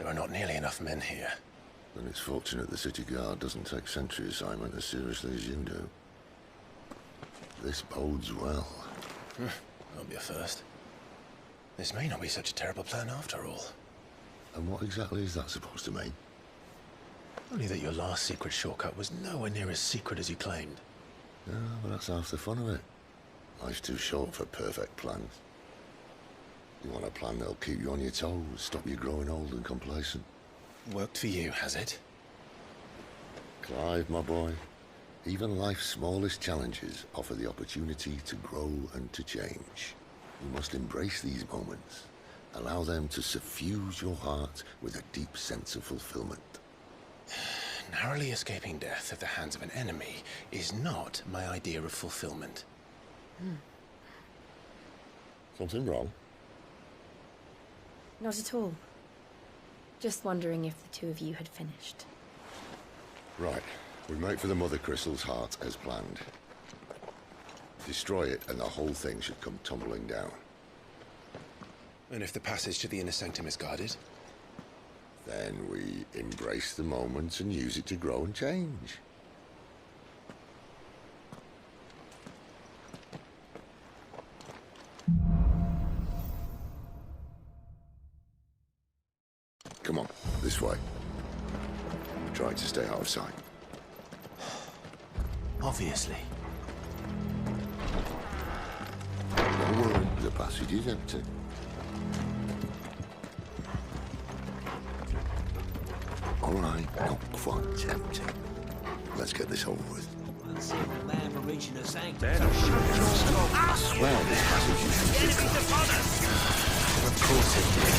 There are not nearly enough men here. Then it's fortunate the city guard doesn't take sentry assignment as seriously as you do. This bodes well. That'll be a first. This may not be such a terrible plan after all. And what exactly is that supposed to mean? Only that your last secret shortcut was nowhere near as secret as you claimed. Yeah, but that's half the fun of it. Life's too short for perfect plans. You want a plan that'll keep you on your toes, stop you growing old and complacent. Worked for you, has it? Clive, my boy, even life's smallest challenges offer the opportunity to grow and to change. You must embrace these moments. Allow them to suffuse your heart with a deep sense of fulfillment. Narrowly escaping death at the hands of an enemy is not my idea of fulfillment. Something wrong? Not at all. Just wondering if the two of you had finished. Right. We make for the Mother Crystal's heart as planned. Destroy it and the whole thing should come tumbling down. And if the passage to the inner sanctum is guarded? Then we embrace the moment and use it to grow and change. Come on, this way. We're trying to stay out of sight. Obviously. Don't worry, the passage is empty. All right, not quite empty. Let's get this over with. Man for reaching the sanctum. I swear this passage is Of course it did.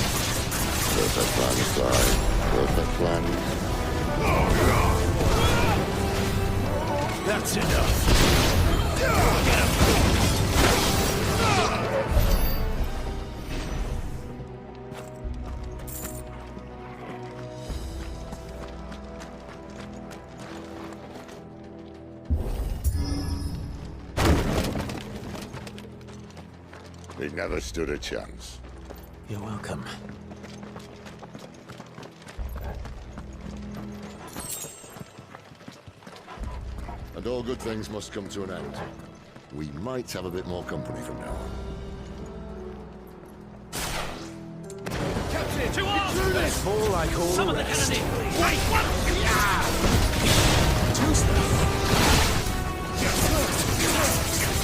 perfect plan, Clive. Perfect plan. That's enough. Get him. He never stood a chance. You're welcome. And all good things must come to an end. We might have a bit more company from now on. Captain! To arms! That's more like all Some the of the rest. cannon! Wait, what?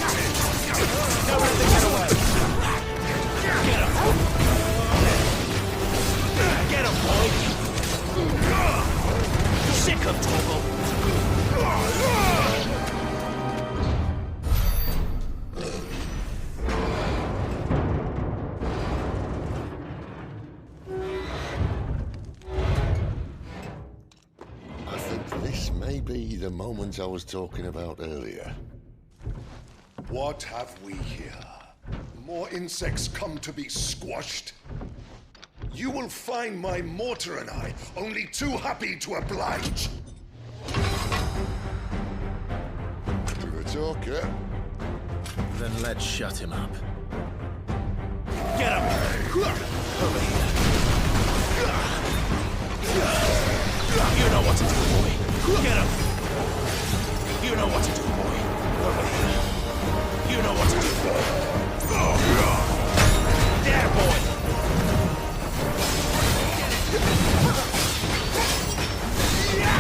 Don't let them get away. Get him! Get him, boy! Sick of trouble! I think this may be the moment I was talking about earlier. What have we here? More insects come to be squashed? You will find my mortar and I only too happy to oblige. To the talker. Then let's shut him up. Get him! Over here. You know what to do, boy! Get him! You know what to do, boy! Over here! You know what to do, boy! There, boy!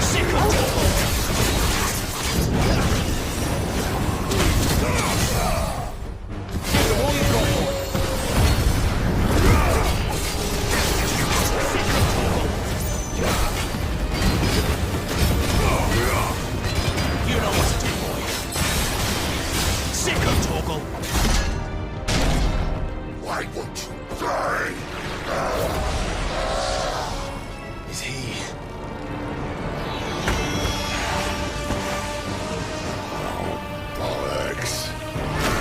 Sick of trouble! Give him all you got, boy! Sick of trouble! You know what to do, boy. Sick of Torgal. Why won't you die? Is he? Bollocks.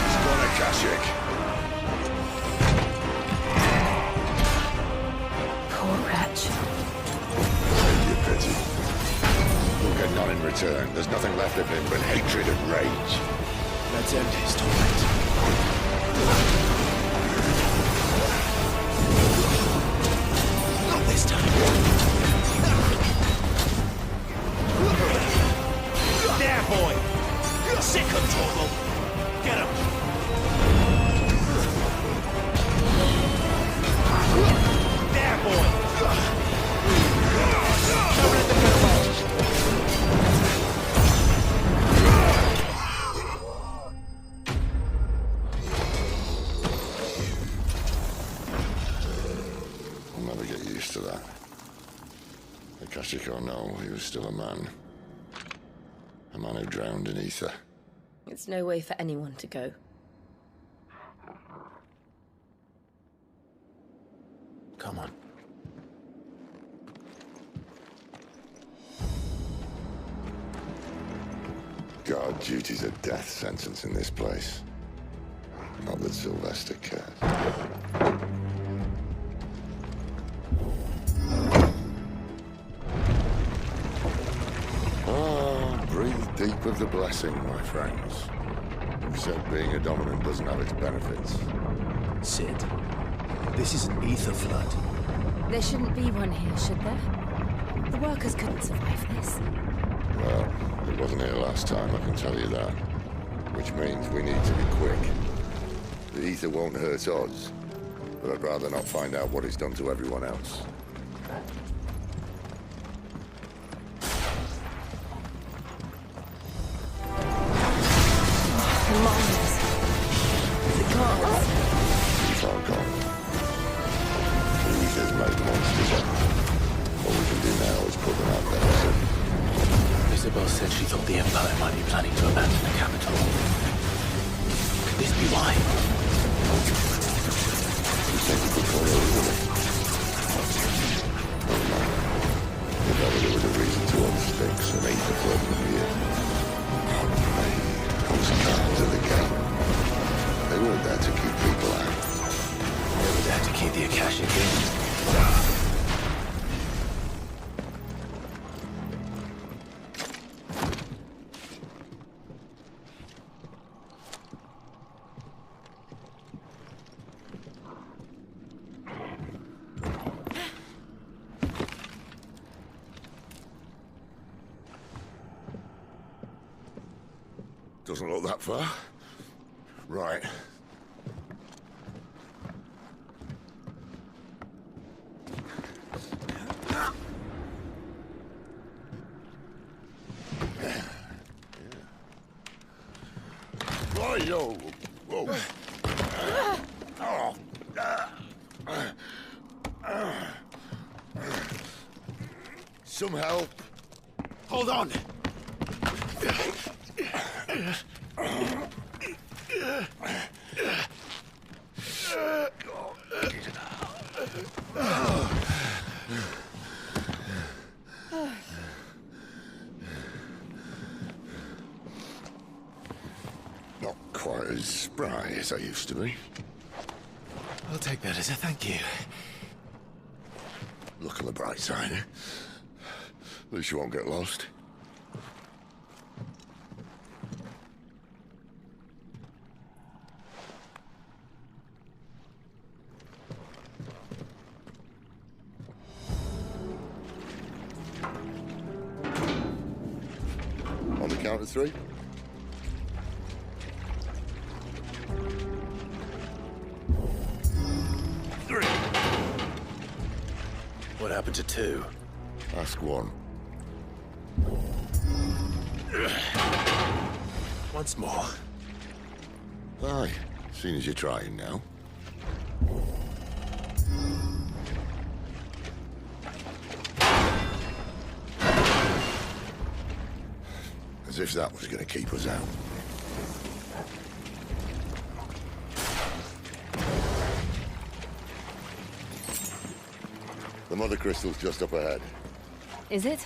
It's gonna Kashik. Poor wretch. Take your pity. You'll get none in return. There's nothing left of him but hatred and rage. Let's end his torment. Nothing this time. There, boy! Sick of trouble! Get him! There, boy! Don't let them get away! I'll never get used to that. Akashic or no, he was still a man. A man who drowned in ether. It's no way for anyone to go. Come on. Guard duty's a death sentence in this place. Not that Sylvester cares. Breathe deep of the blessing, my friends. Who said being a dominant doesn't have its benefits? Sid, this is an ether flood. There shouldn't be one here, should there? The workers couldn't survive this. Well, it wasn't here last time, I can tell you that. Which means we need to be quick. The ether won't hurt us, but I'd rather not find out what it's done to everyone else. Commanders. The guards. Too far gone. The ether's made monsters up. All we can do now is put them out there soon. Isabel said she thought the Empire might be planning to abandon the capital. Could this be why? You think you could follow it, would it? Oh no. If ever there was a reason to unstick some ether floating here. Those cards of the game. They weren't there to keep people out. They were there to keep the Akashic in. Doesn't look that far. Right. Right-yo. Whoa. Some help. Hold on! Not quite as spry as I used to be. I'll take that as a thank you. Look on the bright side, eh? At least you won't get lost. On the count of three. What happened to two? Ask one. Once more. Aye, seeing as you're trying now. As if that was going to keep us out. The mother crystal's just up ahead. Is it?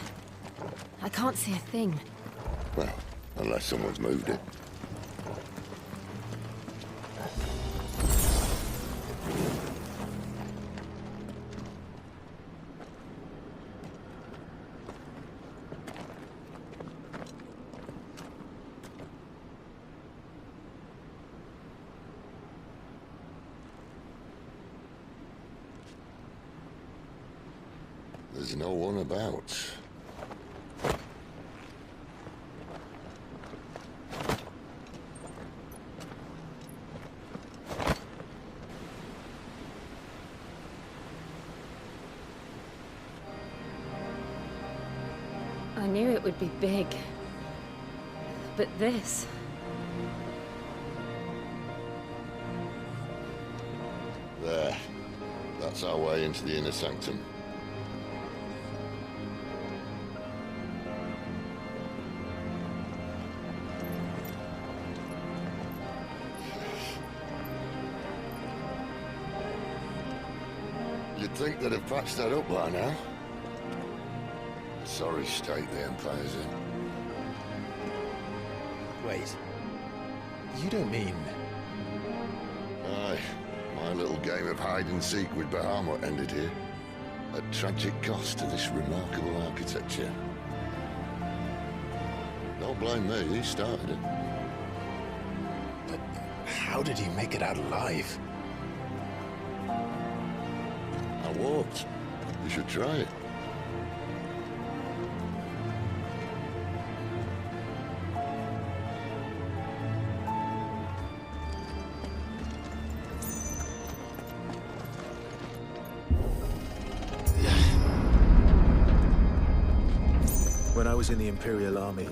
I can't see a thing. Well, unless someone's moved it. There's no one about. I knew it would be big. But this... There. That's our way into the inner sanctum. You'd think they'd have patched that up by now. Sorry state the Empire's in. Wait. You don't mean... Aye. My little game of hide-and-seek with Bahamut ended here. At tragic cost to this remarkable architecture. Don't blame me, he started it. But how did he make it out alive? I walked. You should try it. When I was in the Imperial Army,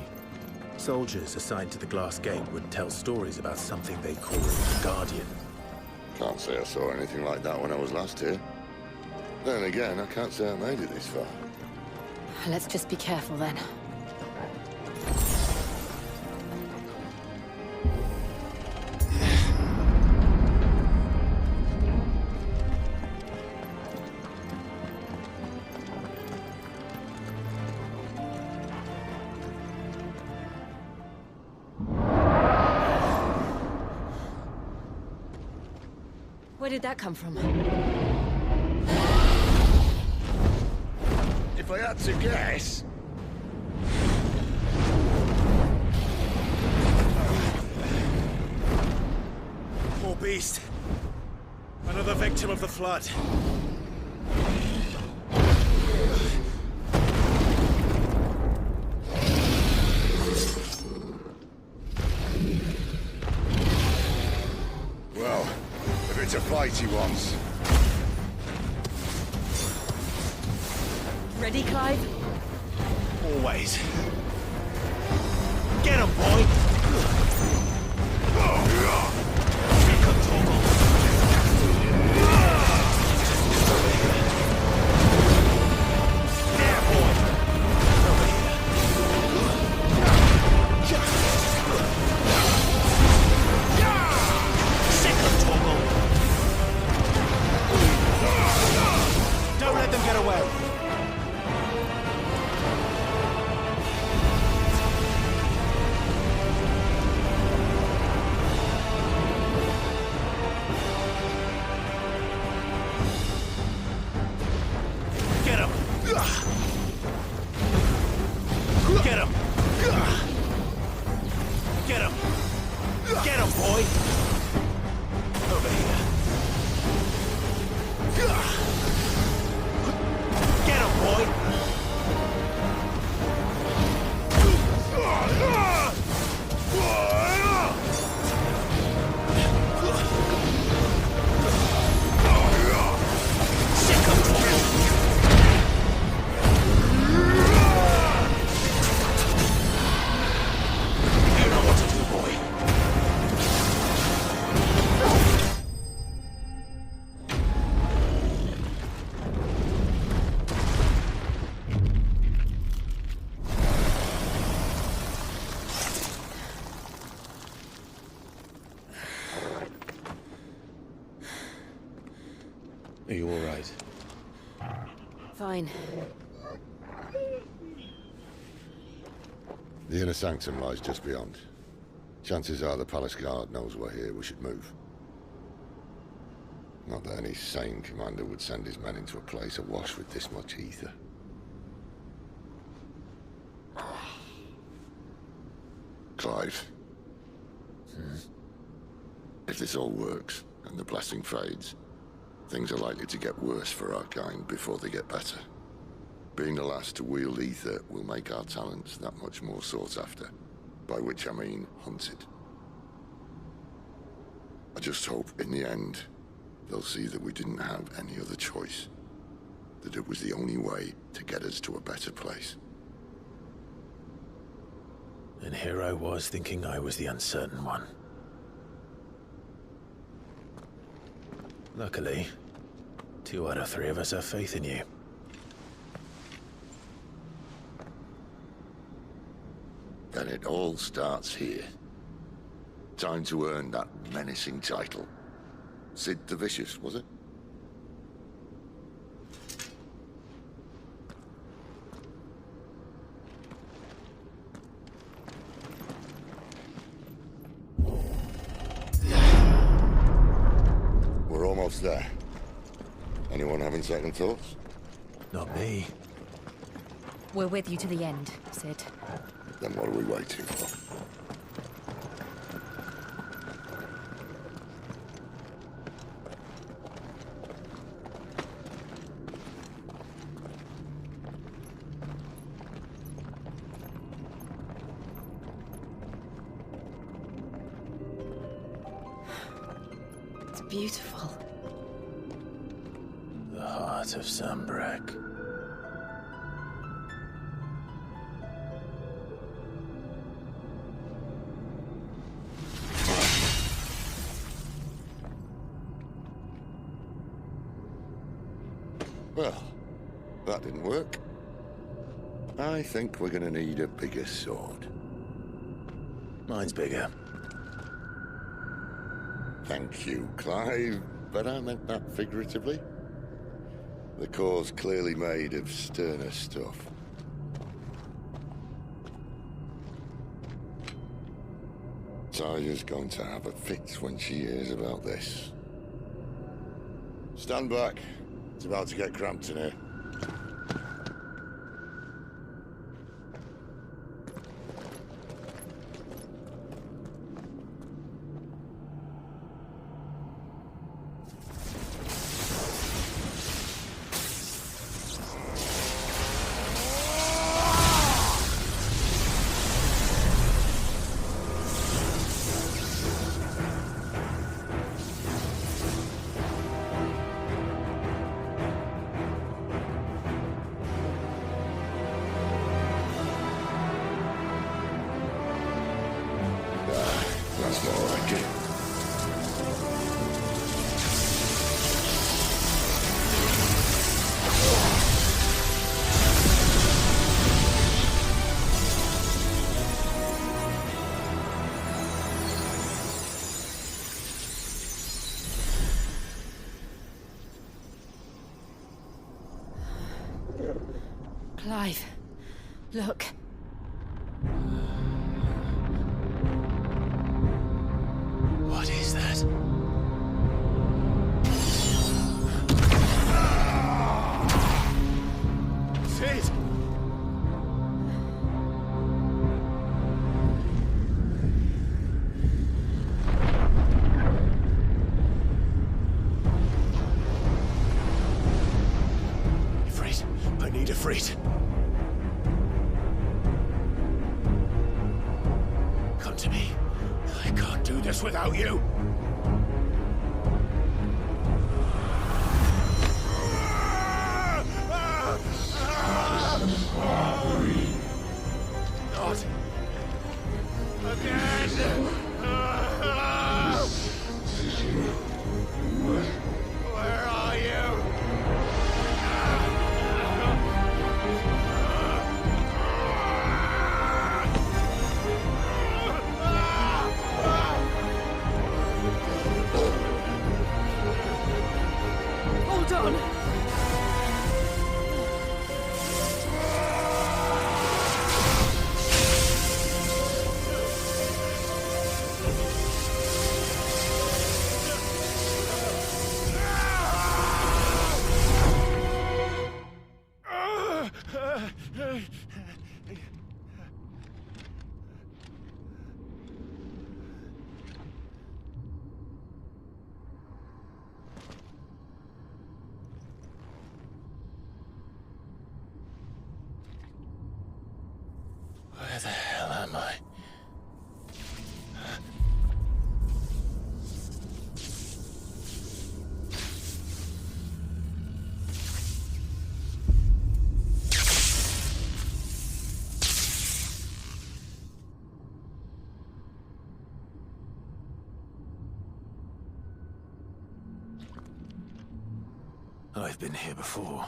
soldiers assigned to the Glass Gate would tell stories about something they called the Guardian. Can't say I saw anything like that when I was last here. Then again, I can't say I made it this far. Let's just be careful then. Where did that come from? If I had to guess... Poor beast. Another victim of the Flood. Well, if it's a fight he wants. Ready, Clive? Always. Get him, boy! Don't let them get away! Get him! Get him! Get him! Get him, boy! Over here. Get him, boy! You know what to do, boy. Are you all right? Fine. The inner sanctum lies just beyond. Chances are the palace guard knows we're here. We should move. Not that any sane commander would send his men into a place awash with this much ether. Clive. If this all works, and the blessing fades, things are likely to get worse for our kind before they get better. Being the last to wield ether will make our talents that much more sought after. By which I mean hunted. I just hope, in the end, they'll see that we didn't have any other choice. That it was the only way to get us to a better place. And here I was thinking I was the uncertain one. Luckily, 2 out of 3 of us have faith in you. Then it all starts here. Time to earn that menacing title. Sid the Vicious, was it? We're almost there. Anyone having second thoughts? Not me. We're with you to the end, Sid. Then what are we waiting for? It's beautiful. The heart of Sambrak. Well, that didn't work. I think we're gonna need a bigger sword. Mine's bigger. Thank you, Clive, but I meant that figuratively. The core's clearly made of sterner stuff. Taya's going to have a fit when she hears about this. Stand back. It's about to get cramped in here. That's more like it. Clive, look. What is that? Sid! Ifrit, I need Ifrit. Come to me. I can't do this without you. Not again! Where are you? Hold on! am I? I've been here before.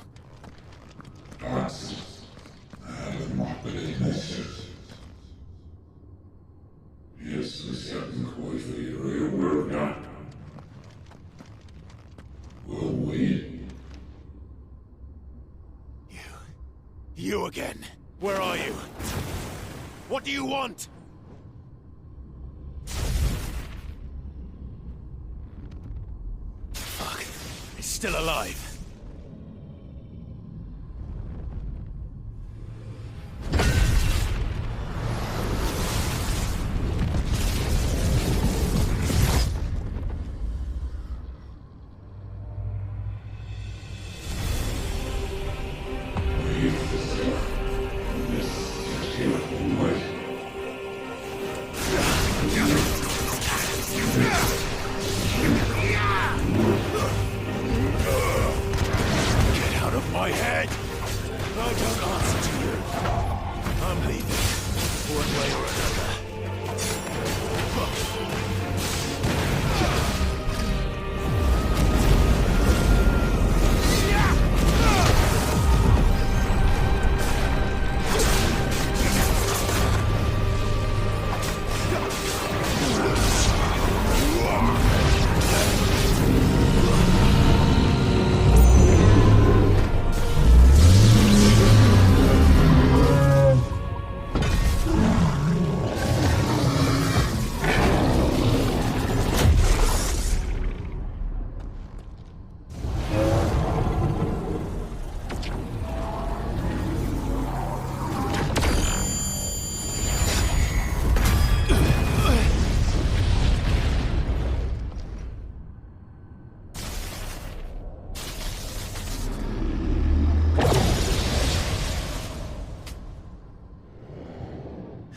You again. Where are you? What do you want? Fuck. It's still alive.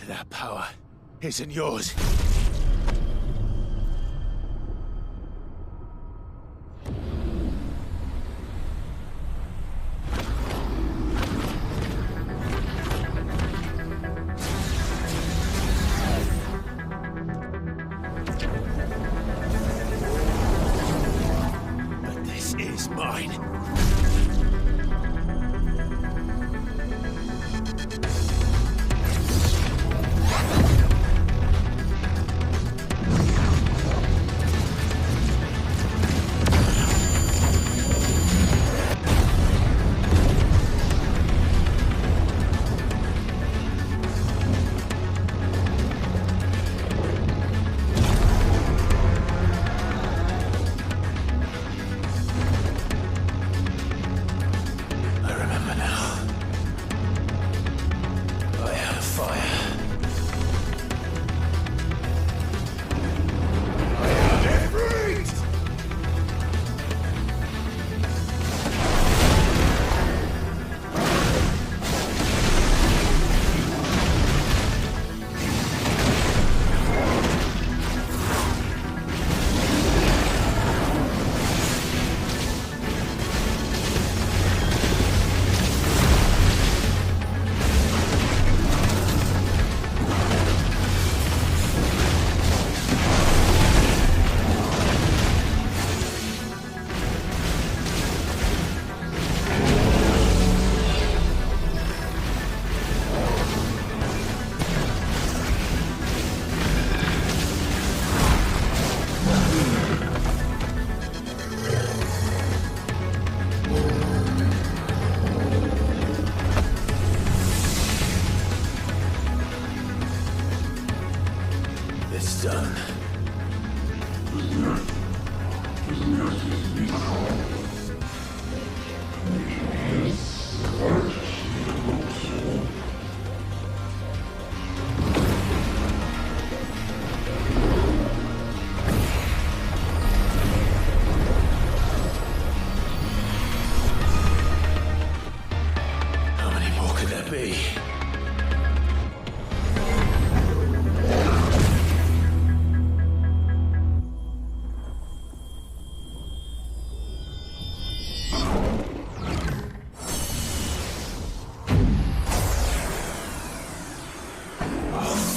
That power isn't yours. But this is mine.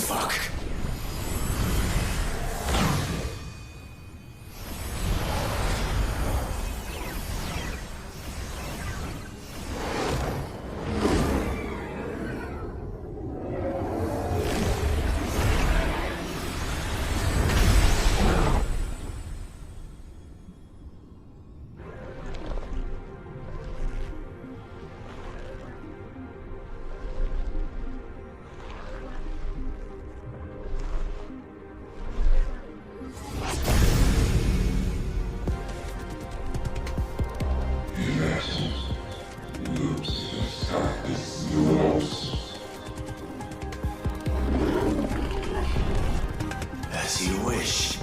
fuck. As you wish.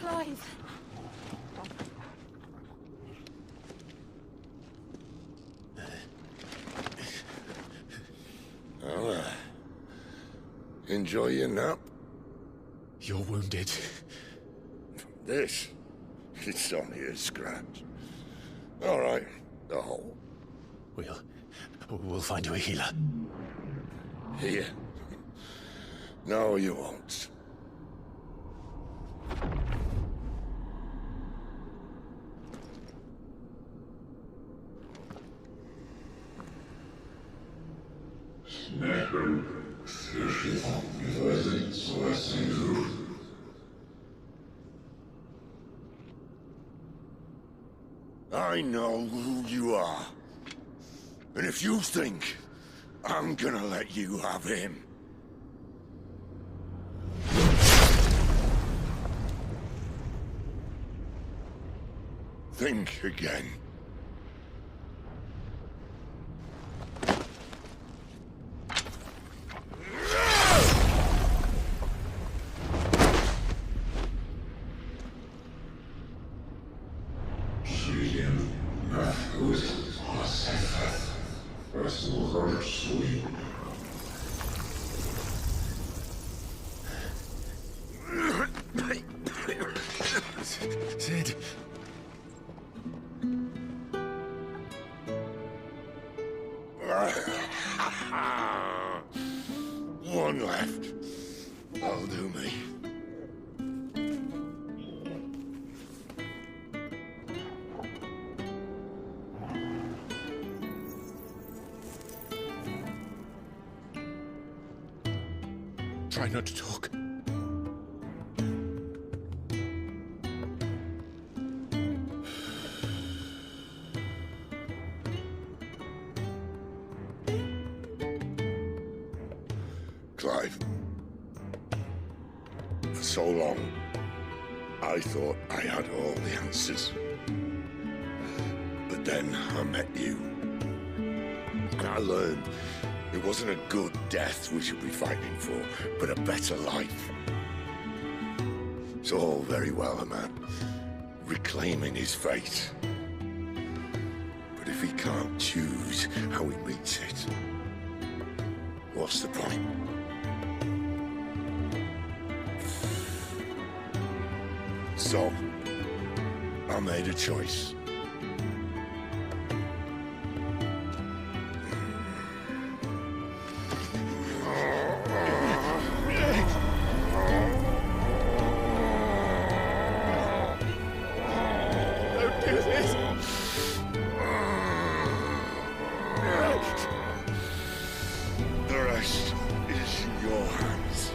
Clive! Well, enjoy your nap. You're wounded. This? It's only a scratch. All right, the hole. We'll find you a healer. Here. No, you won't. I know who you are. And if you think I'm gonna let you have him, Think again. Sid. One left. That'll do me. Try not to talk. Clive. For so long, I thought I had all the answers. But then I met you. And I learned it wasn't a good death we should be fighting for, but a better life. It's all very well, a man reclaiming his fate. But if he can't choose how he meets it, what's the point? So, I made a choice. Don't do this! The rest is in your hands.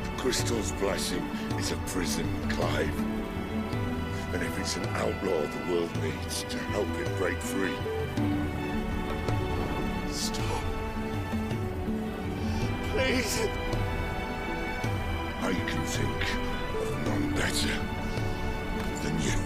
The Crystal's blessing is a prison, Clive. And if it's an outlaw the world needs to help it break free. Stop. Please. I can think of none better than you.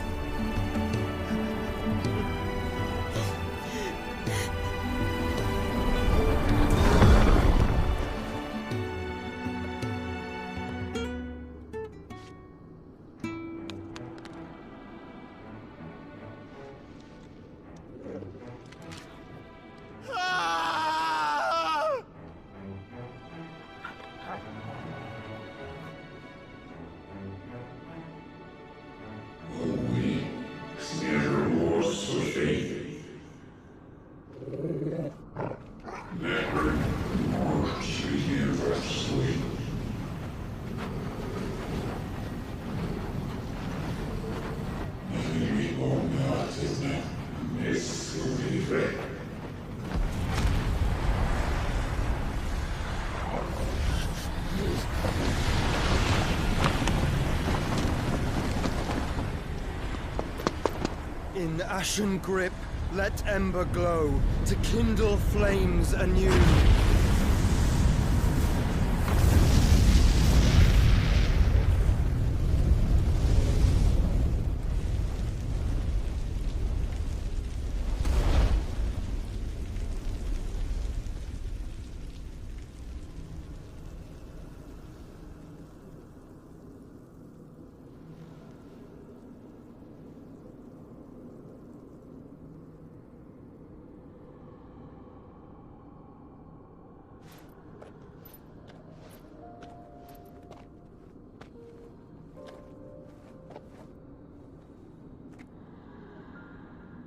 In ashen grip, let ember glow, to kindle flames anew.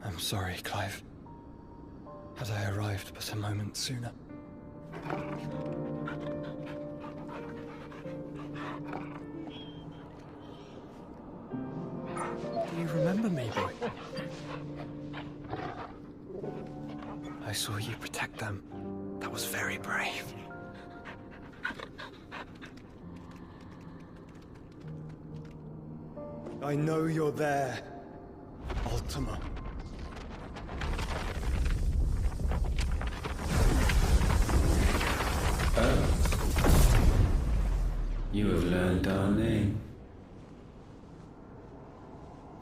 I'm sorry, Clive. Had I arrived but a moment sooner. Do you remember me, boy? I saw you protect them. That was very brave. I know you're there, Ultima. You have learned our name.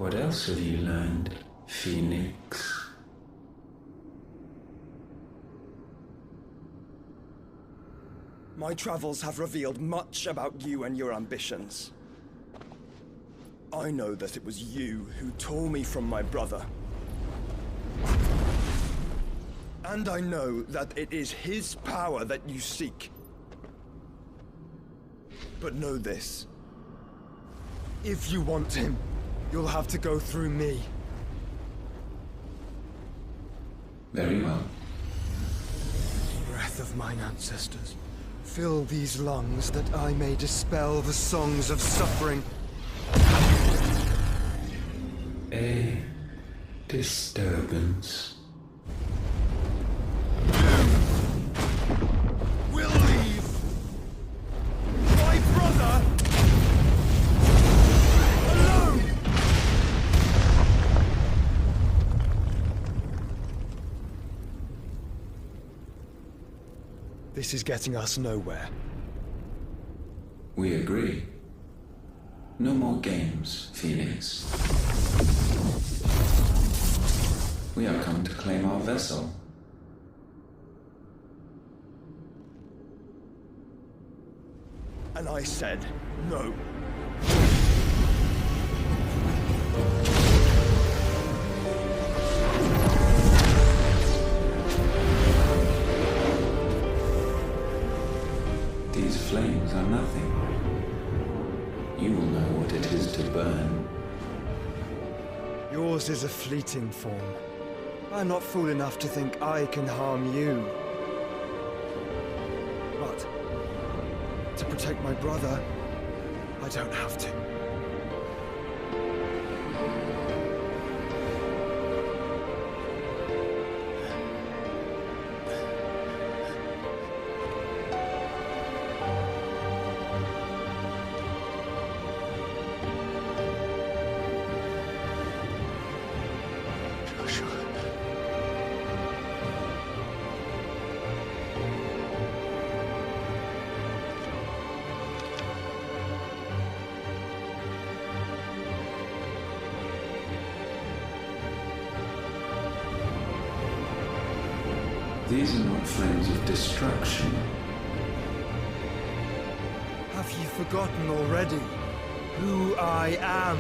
What else have you learned, Phoenix? My travels have revealed much about you and your ambitions. I know that it was you who tore me from my brother. And I know that it is his power that you seek. But know this. If you want him, you'll have to go through me. Very well. Breath of mine ancestors, fill these lungs that I may dispel the songs of suffering. A disturbance. We'll leave! My brother! Alone! This is getting us nowhere. We agree. No more games, Phoenix. We are come to claim our vessel. And I said no. These flames are nothing. You will know what it is to burn. Yours is a fleeting form. I'm not fool enough to think I can harm you. But to protect my brother, I don't have to. These are not flames of destruction. Have you forgotten already who I am?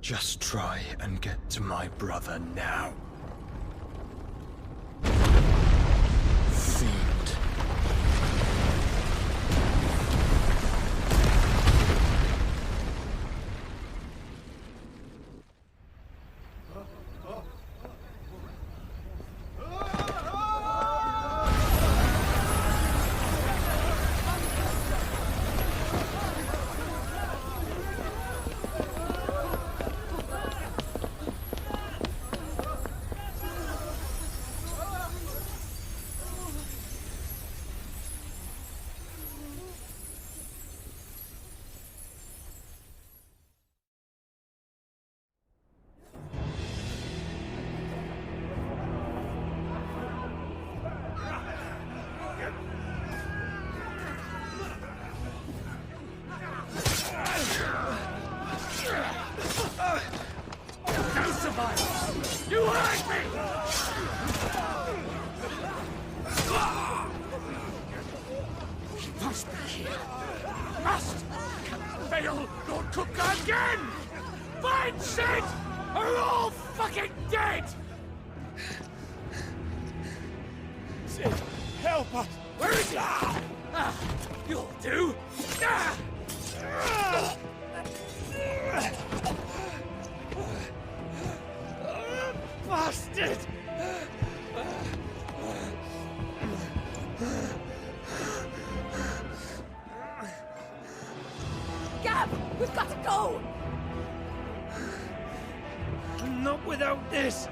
Just try and get to my brother now. Fiend. You hurt me! He must be here. Must! Cannot fail, Lord Cook again! Find Sid! Are all fucking dead! Sid, help us! Where is he? You'll do! Bastard! Gab! We've got to go! Not without this!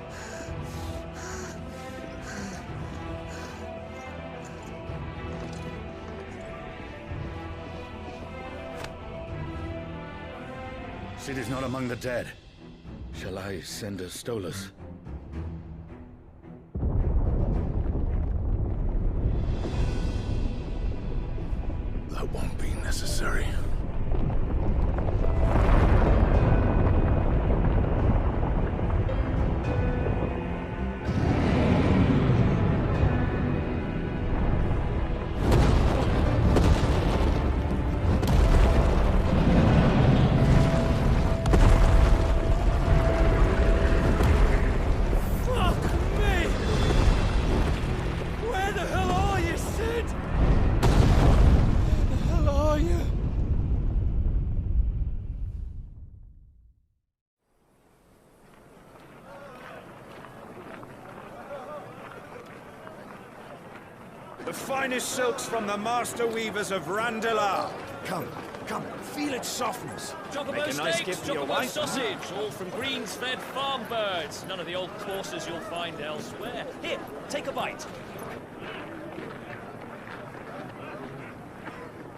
Cid is not among the dead. Shall I send a Stolas? That won't be necessary. The finest silks from the master weavers of Randalar. Come, come, feel its softness. Chocobo Make a nice steaks, gift for your chocobo wife. sausage, all from greens-fed farm birds. None of the old courses you'll find elsewhere. Here, take a bite.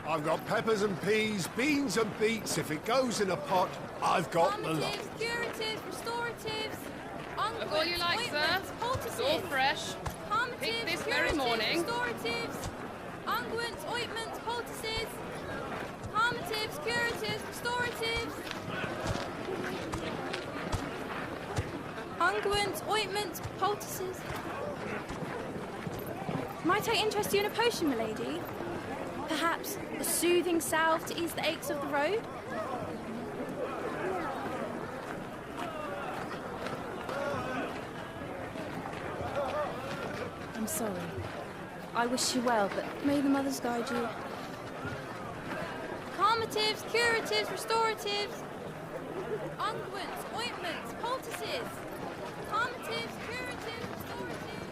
I've got peppers and peas, beans and beets. If it goes in a pot, I've got the lot. Calmatives, curatives, restoratives, Look all you like, sir. It's all fresh. Picked this very morning. Restoratives, unguents, ointments, poultices, calmatives, curatives, restoratives, unguents, ointments, poultices. Might I interest you in a potion, milady? Perhaps a soothing salve to ease the aches of the road? I'm sorry. I wish you well, but may the mothers guide you. Calmatives, curatives, restoratives, unguents, ointments, poultices. Calmatives, curatives, restoratives.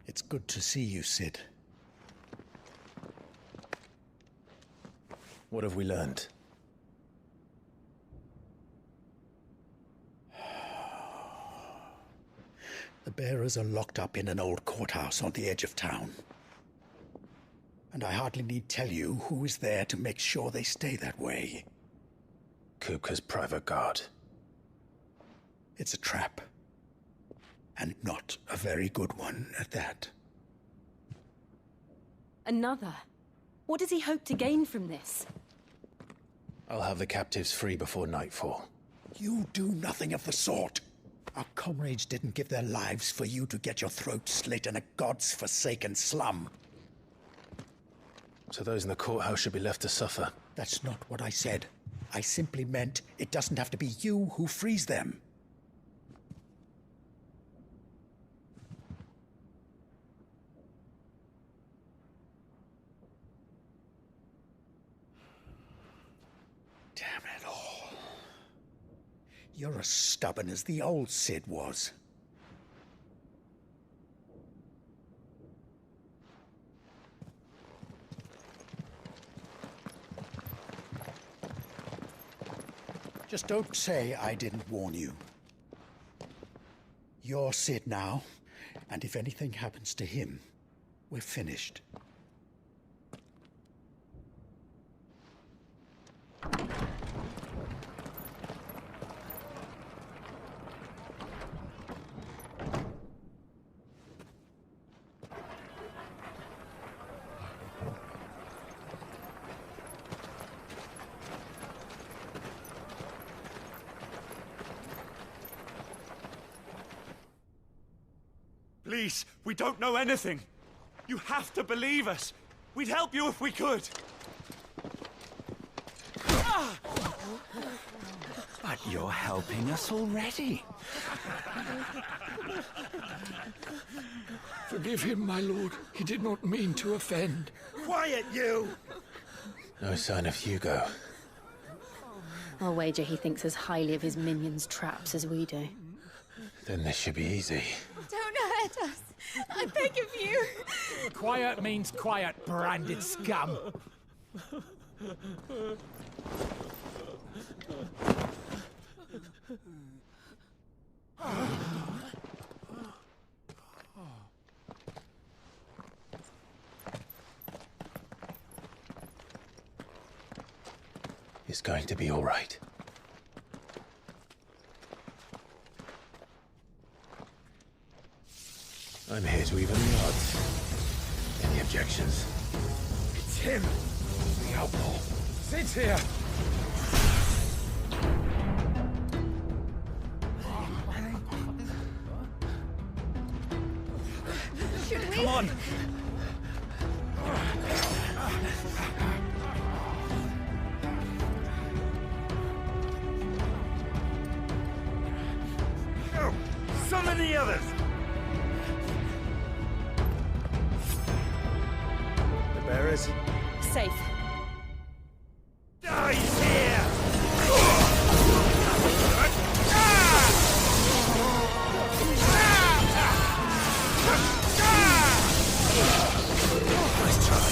It's good to see you, Cid. What have we learned? The bearers are locked up in an old courthouse on the edge of town. And I hardly need tell you who is there to make sure they stay that way. Kupka's private guard. It's a trap. And not a very good one at that. Another? What does he hope to gain from this? I'll have the captives free before nightfall. You do nothing of the sort. Our comrades didn't give their lives for you to get your throat slit in a god's forsaken slum. So those in the courthouse should be left to suffer. That's not what I said. I simply meant it doesn't have to be you who frees them. Damn it all. You're as stubborn as the old Cid was. Just don't say I didn't warn you. You're Cid now, and if anything happens to him, we're finished. Please, we don't know anything. You have to believe us. We'd help you if we could. But you're helping us already. Forgive him, my lord. He did not mean to offend. Quiet, you! No sign of Hugo. I'll wager he thinks as highly of his minions' traps as we do. Then this should be easy. Don't hurt us. I beg of you. Quiet means quiet, branded scum. It's going to be all right. I'm here to even the odds. Any objections? It's him! The outlaw. Sid's here! Should we? Come on! Summon the others! The bearers? Safe. Ah, he's here! Nice try.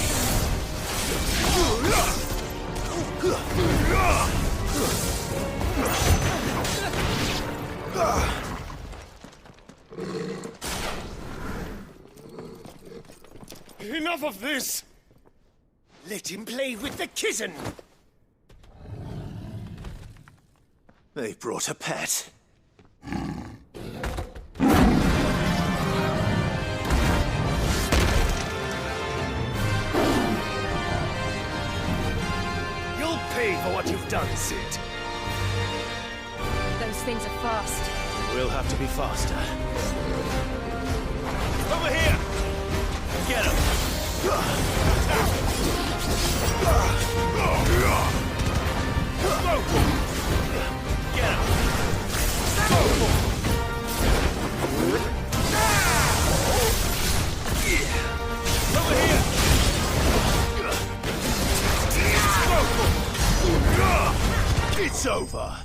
Enough of this! Let him play with the kitten! They brought a pet. You'll pay for what you've done, Sid. Those things are fast. We'll have to be faster. Over here! Get him! Get him! Over here! It's over!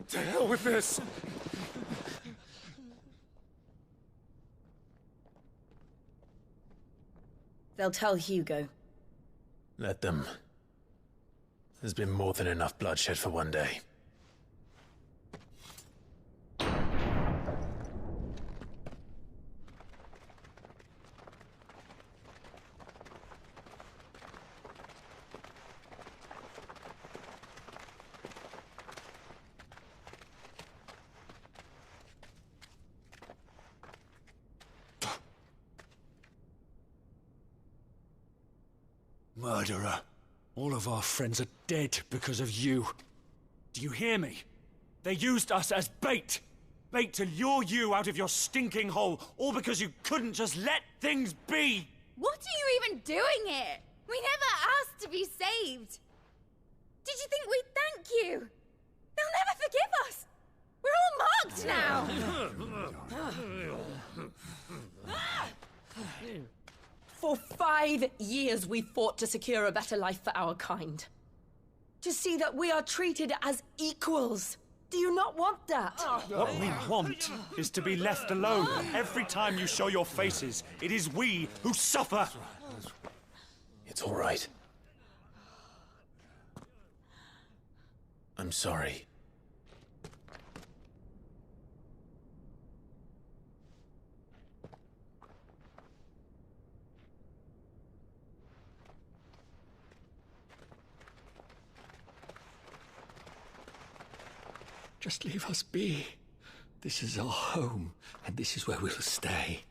To hell with this! They'll tell Hugo. Let them. There's been more than enough bloodshed for one day. Murderer. All of our friends are dead because of you. Do you hear me? They used us as bait. Bait to lure you out of your stinking hole, all because you couldn't just let things be. What are you even doing here? We never asked to be saved. Did you think we'd thank you? They'll never forgive us. We're all marked now. For 5 years we fought to secure a better life for our kind. To see that we are treated as equals. Do you not want that? What we want is to be left alone. Every time you show your faces, it is we who suffer. It's all right. I'm sorry. Just leave us be. This is our home, and this is where we'll stay.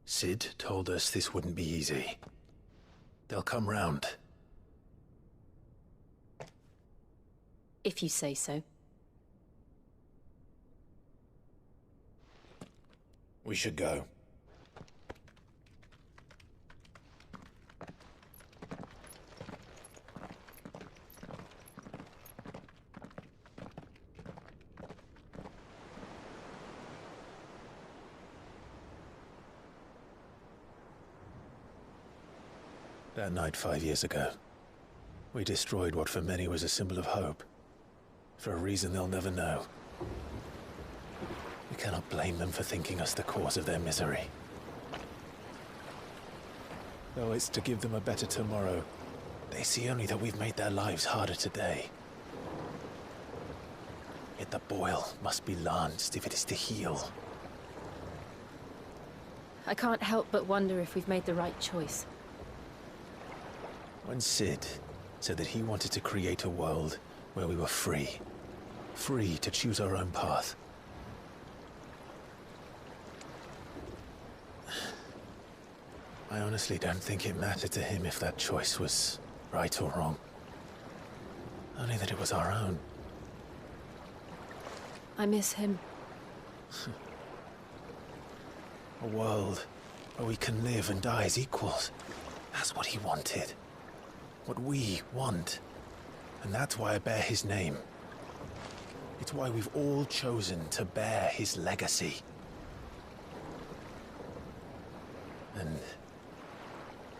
Sid told us this wouldn't be easy. They'll come round. If you say so. We should go. That night 5 years ago, we destroyed what for many was a symbol of hope. For a reason they'll never know. We cannot blame them for thinking us the cause of their misery. Though it's to give them a better tomorrow, they see only that we've made their lives harder today. Yet the boil must be lanced if it is to heal. I can't help but wonder if we've made the right choice. When Sid said that he wanted to create a world where we were free. Free to choose our own path. I honestly don't think it mattered to him if that choice was right or wrong. Only that it was our own. I miss him. A world where we can live and die as equals. That's what he wanted. What we want. And that's why I bear his name. It's why we've all chosen to bear his legacy. And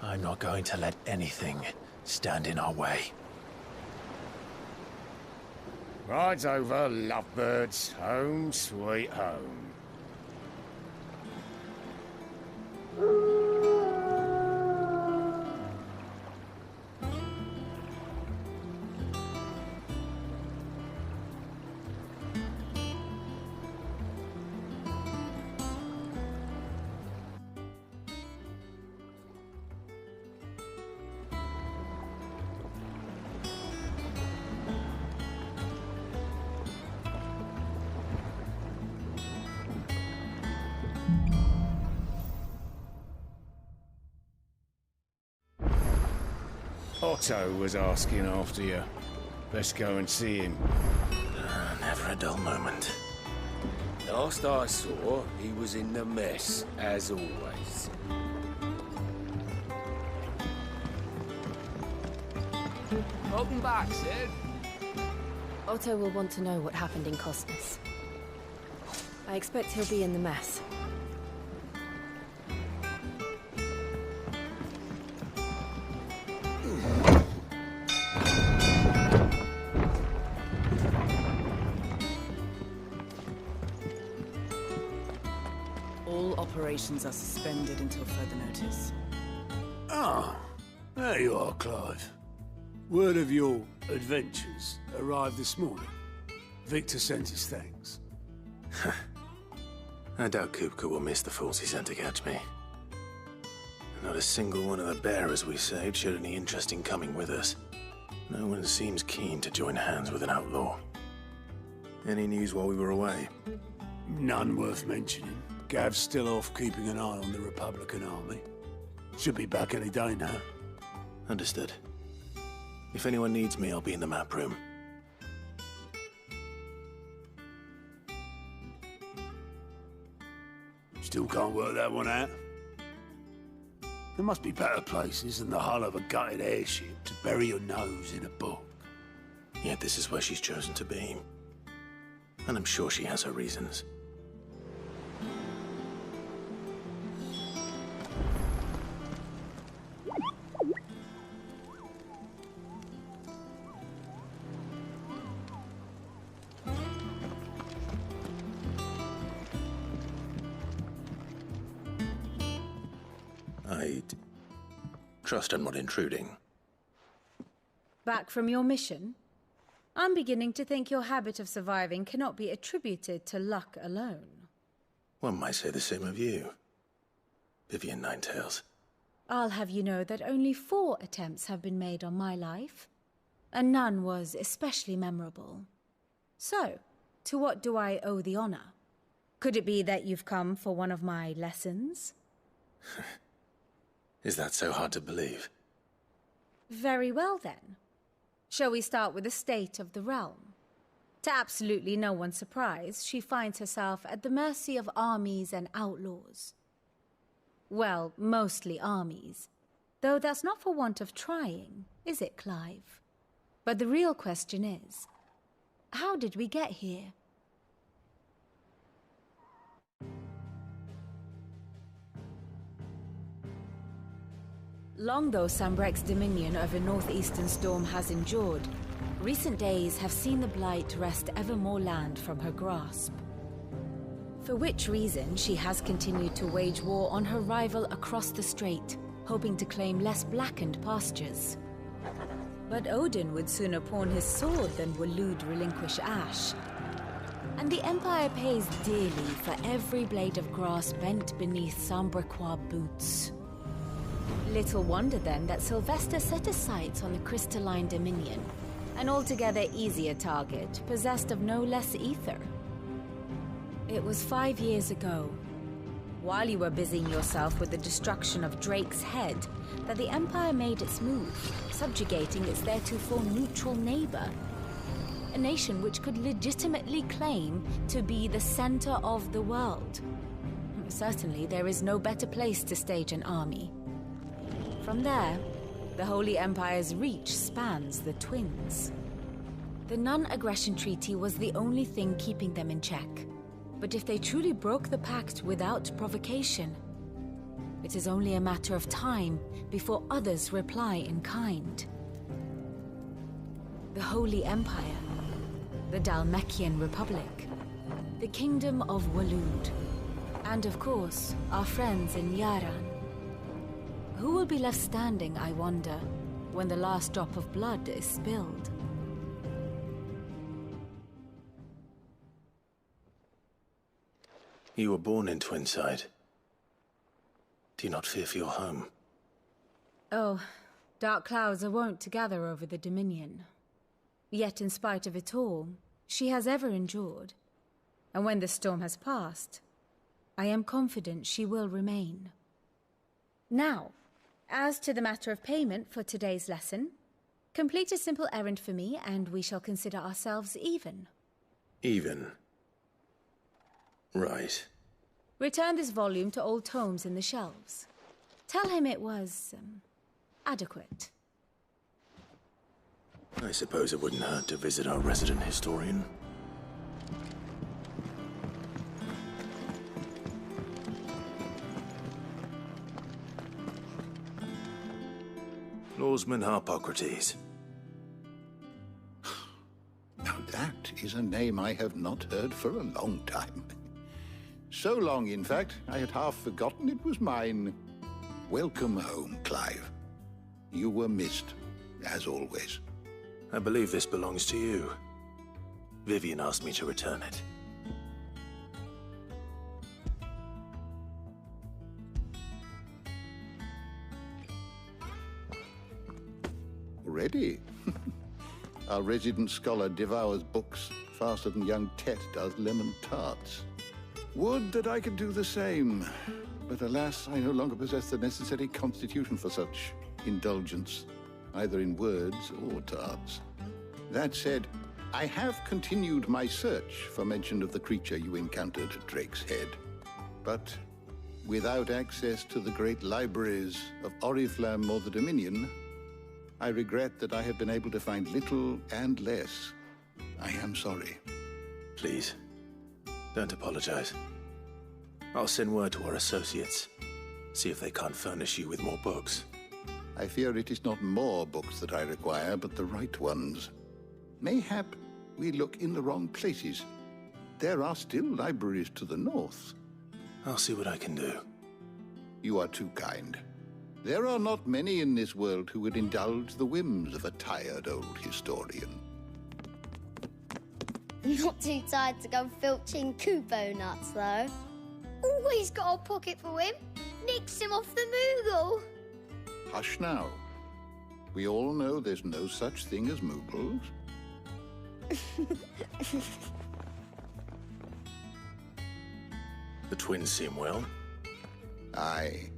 I'm not going to let anything stand in our way. Rides over, lovebirds. Home, sweet home. Otto was asking after you. Best go and see him. Never a dull moment. Last I saw, he was in the mess, as always. Welcome back, Sid. Otto will want to know what happened in Costas. I expect he'll be in the mess. Operations are suspended until further notice. Ah, there you are, Clive. Word of your adventures arrived this morning. Victor sent his thanks. I doubt Kupka will miss the fools he sent to catch me. Not a single one of the bearers we saved showed any interest in coming with us. No one seems keen to join hands with an outlaw. Any news while we were away? None worth mentioning. Gav's still off keeping an eye on the Republican army. Should be back any day now. Understood. If anyone needs me, I'll be in the map room. Still can't work that one out? There must be better places than the hull of a gutted airship to bury your nose in a book. Yet this is where she's chosen to be. And I'm sure she has her reasons. Trust I'm not intruding. Back from your mission? I'm beginning to think your habit of surviving cannot be attributed to luck alone. One might say the same of you, Vivian Ninetails. I'll have you know that only 4 attempts have been made on my life, and none was especially memorable. So, to what do I owe the honor? Could it be that you've come for one of my lessons? Is that so hard to believe? Very well, then. Shall we start with the state of the realm? To absolutely no one's surprise, she finds herself at the mercy of armies and outlaws. Well, mostly armies. Though that's not for want of trying, is it, Clive? But the real question is, how did we get here? Long though Sambrek's dominion over northeastern Storm has endured, recent days have seen the Blight wrest ever more land from her grasp. For which reason she has continued to wage war on her rival across the strait, hoping to claim less blackened pastures. But Odin would sooner pawn his sword than Waloed relinquish Ash. And the Empire pays dearly for every blade of grass bent beneath Sambrequois boots. Little wonder then that Sylvester set his sights on the crystalline dominion, an altogether easier target, possessed of no less ether. It was 5 years ago, while you were busying yourself with the destruction of Drake's head, that the Empire made its move, subjugating its theretofore neutral neighbor. A nation which could legitimately claim to be the center of the world. Certainly, there is no better place to stage an army. From there, the Holy Empire's reach spans the Twins. The non-aggression treaty was the only thing keeping them in check. But if they truly broke the pact without provocation, it is only a matter of time before others reply in kind. The Holy Empire, the Dhalmekian Republic, the Kingdom of Waloed, and of course, our friends in Yaran. Who will be left standing, I wonder, when the last drop of blood is spilled? You were born in Twinside. Do you not fear for your home? Oh, dark clouds are wont to gather over the Dominion. Yet in spite of it all, she has ever endured. And when the storm has passed, I am confident she will remain. Now, as to the matter of payment for today's lesson, complete a simple errand for me and we shall consider ourselves even. Even? Right. Return this volume to old tomes in the shelves. Tell him it was, adequate. I suppose it wouldn't hurt to visit our resident historian. Lawsman Harpocrates. Now that is a name I have not heard for a long time. So long, in fact, I had half forgotten it was mine. Welcome home, Clive. You were missed, as always. I believe this belongs to you. Vivian asked me to return it. Already? Our resident scholar devours books faster than young Tet does lemon tarts. Would that I could do the same, but alas, I no longer possess the necessary constitution for such indulgence, either in words or tarts. That said, I have continued my search for mention of the creature you encountered at Drake's Head, but without access to the great libraries of Oriflamme or the Dominion, I regret that I have been able to find little and less. I am sorry. Please, don't apologize. I'll send word to our associates. See if they can't furnish you with more books. I fear it is not more books that I require, but the right ones. Mayhap we look in the wrong places. There are still libraries to the north. I'll see what I can do. You are too kind. There are not many in this world who would indulge the whims of a tired old historian. Not too tired to go filching Kupo nuts, though. Always got a pocket for him. Nicks him off the Moogle. Hush now. We all know there's no such thing as Moogles. The twins seem well. Aye.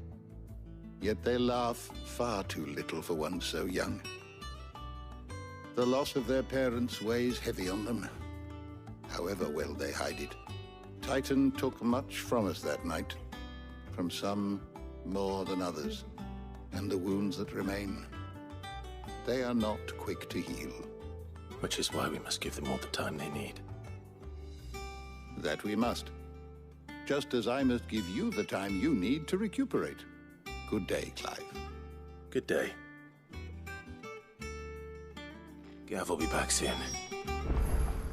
Yet they laugh far too little for one so young. The loss of their parents weighs heavy on them, however well they hide it. Titan took much from us that night, from some more than others, and the wounds that remain, they are not quick to heal. Which is why we must give them all the time they need. That we must. Just as I must give you the time you need to recuperate. Good day, Clive. Good day. Gav will be back soon.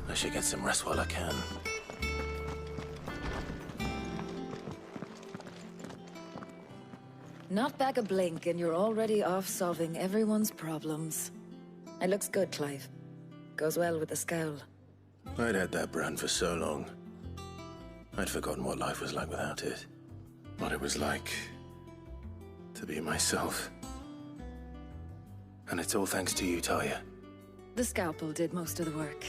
I should get some rest while I can. Not back a blink and you're already off solving everyone's problems. It looks good, Clive. Goes well with the scowl. I'd had that brand for so long. I'd forgotten what life was like without it. What it was like to be myself. And it's all thanks to you, Talia. The scalpel did most of the work.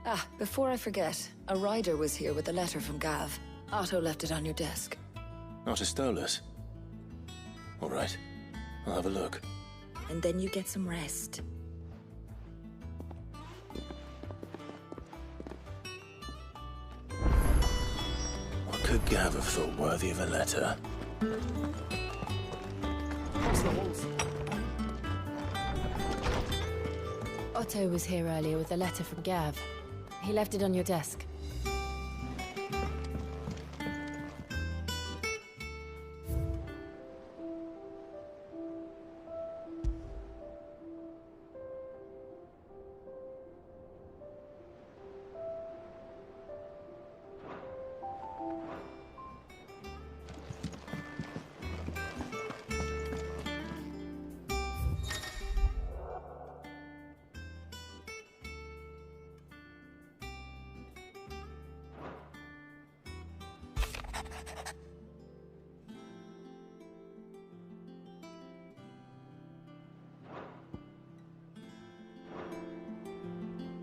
Ah, before I forget, a rider was here with a letter from Gav. Otto left it on your desk. Otto stole us. All right, I'll have a look. And then you get some rest. What could Gav have thought worthy of a letter? Across the halls. Otto was here earlier with a letter from Gav. He left it on your desk.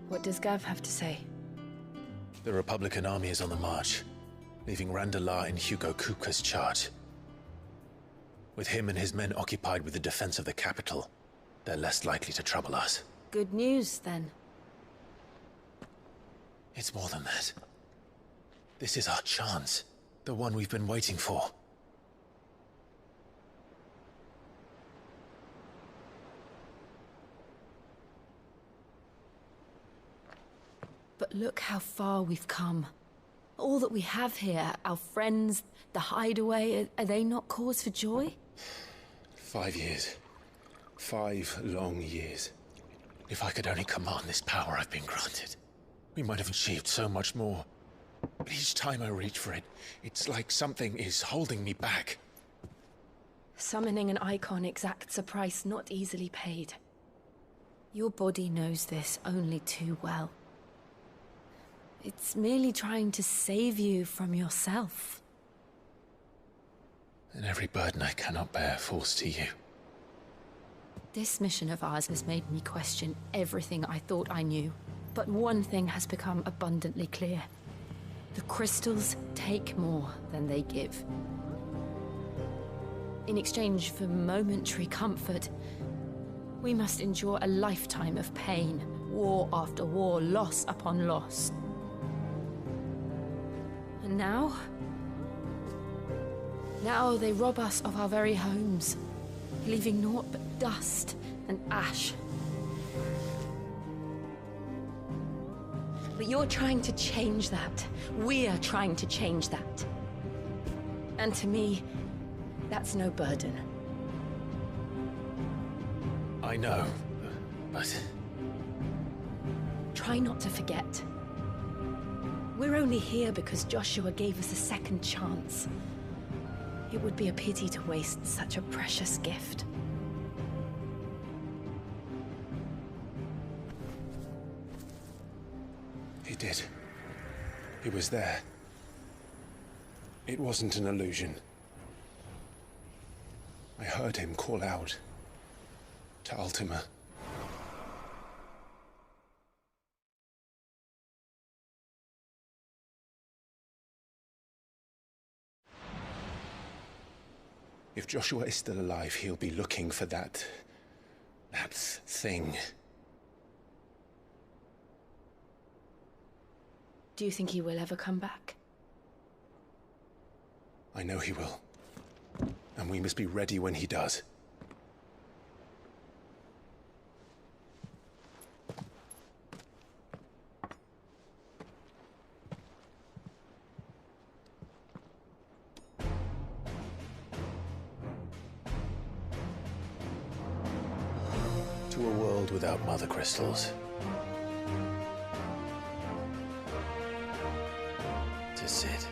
What does Gav have to say? The Republican army is on the march, leaving Randalar in Hugo Kuka's charge. With him and his men occupied with the defense of the capital, they're less likely to trouble us. Good news, then. It's more than that. This is our chance. The one we've been waiting for. But look how far we've come. All that we have here, our friends, the hideaway, are they not cause for joy? 5 years. 5 long years. If I could only command this power I've been granted, we might have achieved so much more. But each time I reach for it, it's like something is holding me back. Summoning an Eikon exacts a price not easily paid. Your body knows this only too well. It's merely trying to save you from yourself. And every burden I cannot bear falls to you. This mission of ours has made me question everything I thought I knew. But one thing has become abundantly clear. The crystals take more than they give. In exchange for momentary comfort, we must endure a lifetime of pain, war after war, loss upon loss. And now they rob us of our very homes, leaving naught but dust and ash. But you're trying to change that. We're trying to change that. And to me, that's no burden. I know, but... Try not to forget. We're only here because Joshua gave us a second chance. It would be a pity to waste such a precious gift. He did. He was there. It wasn't an illusion. I heard him call out to Ultima. If Joshua is still alive, he'll be looking for that thing. Do you think he will ever come back? I know he will. And we must be ready when he does. To a world without mother crystals. To Cid.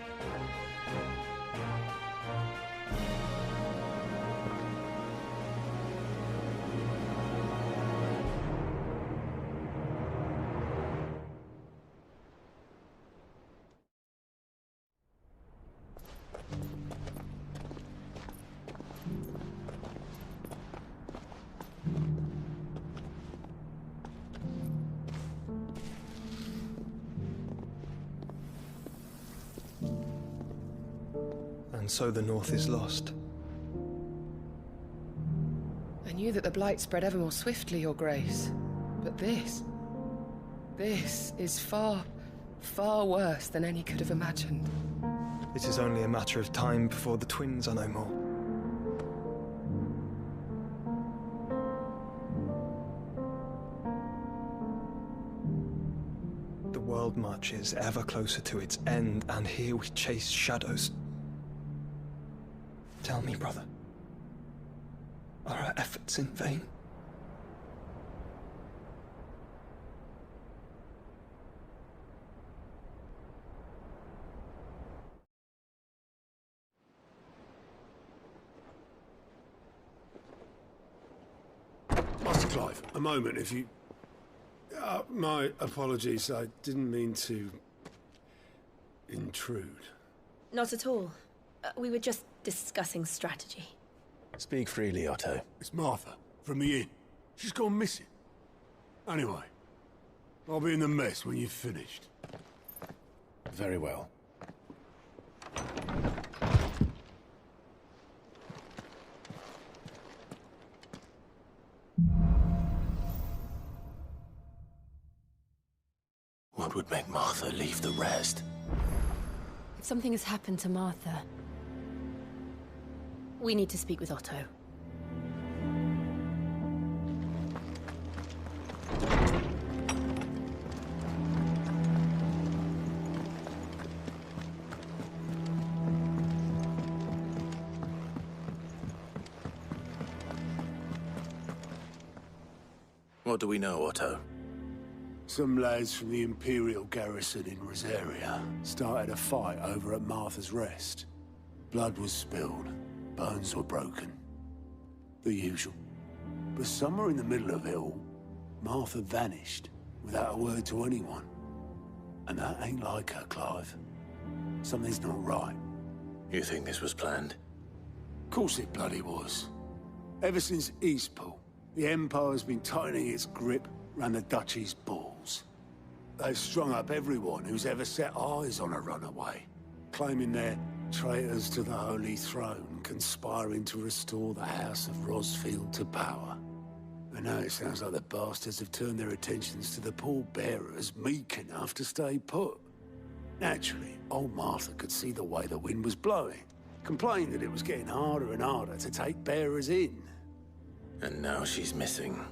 And so the North is lost. I knew that the Blight spread ever more swiftly, Your Grace. But this is far, far worse than any could have imagined. It is only a matter of time before the twins are no more. The world marches ever closer to its end, and here we chase shadows. Tell me, brother, are our efforts in vain? Master Clive, a moment, if you... my apologies, I didn't mean to... intrude. Not at all. We were just discussing strategy. Speak freely, Otto. It's Martha, from the inn. She's gone missing. Anyway, I'll be in the mess when you've finished. Very well. What would make Martha leave the rest? Something has happened to Martha. We need to speak with Otto. What do we know, Otto? Some lads from the Imperial garrison in Rosaria started a fight over at Martha's Rest. Blood was spilled, bones were broken. The usual. But somewhere in the middle of it all, Martha vanished without a word to anyone. And that ain't like her, Clive. Something's not right. You think this was planned? Of course it bloody was. Ever since Eastpool, the Empire's been tightening its grip around the Duchy's balls. They've strung up everyone who's ever set eyes on a runaway, claiming they're traitors to the Holy Throne, conspiring to restore the House of Rosfield to power. And now it sounds like the bastards have turned their attentions to the pallbearers meek enough to stay put. Naturally, old Martha could see the way the wind was blowing, complained that it was getting harder and harder to take bearers in. And now she's missing.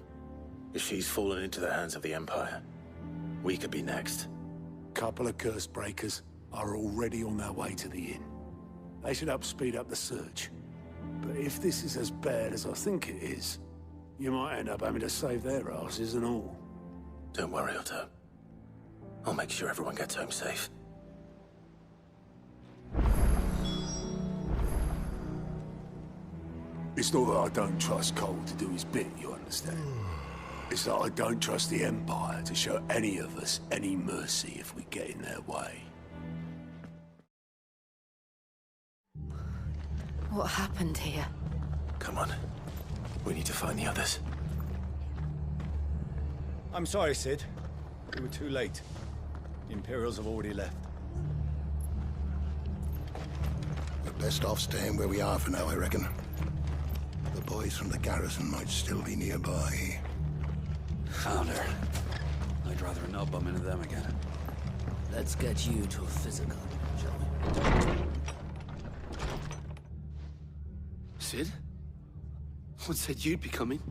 If she's fallen into the hands of the Empire, we could be next. Couple of curse breakers are already on their way to the inn. They should help speed up the search. But if this is as bad as I think it is, you might end up having to save their asses and all. Don't worry, Otto. I'll make sure everyone gets home safe. It's not that I don't trust Cole to do his bit, you understand? It's that I don't trust the Empire to show any of us any mercy if we get in their way. What happened here? Come on. We need to find the others. I'm sorry, Cid. We were too late. The Imperials have already left. We're best off staying where we are for now, I reckon. The boys from the garrison might still be nearby. Found her. I'd rather not bump into them again. Let's get you to a physical, shall we? Cid? What said you'd be coming?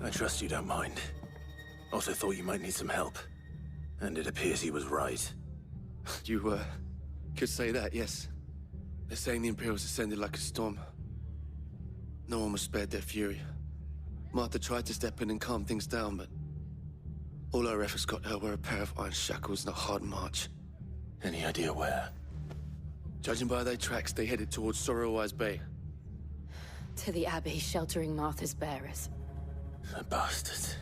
I trust you don't mind. Also thought you might need some help. And it appears he was right. You, could say that, yes. They're saying the Imperials ascended like a storm. No one was spared their fury. Martha tried to step in and calm things down, but all her efforts got her were a pair of iron shackles and a hard march. Any idea where? Judging by their tracks, they headed towards Sorrowwise Bay. To the Abbey, sheltering Martha's bearers. The bastards.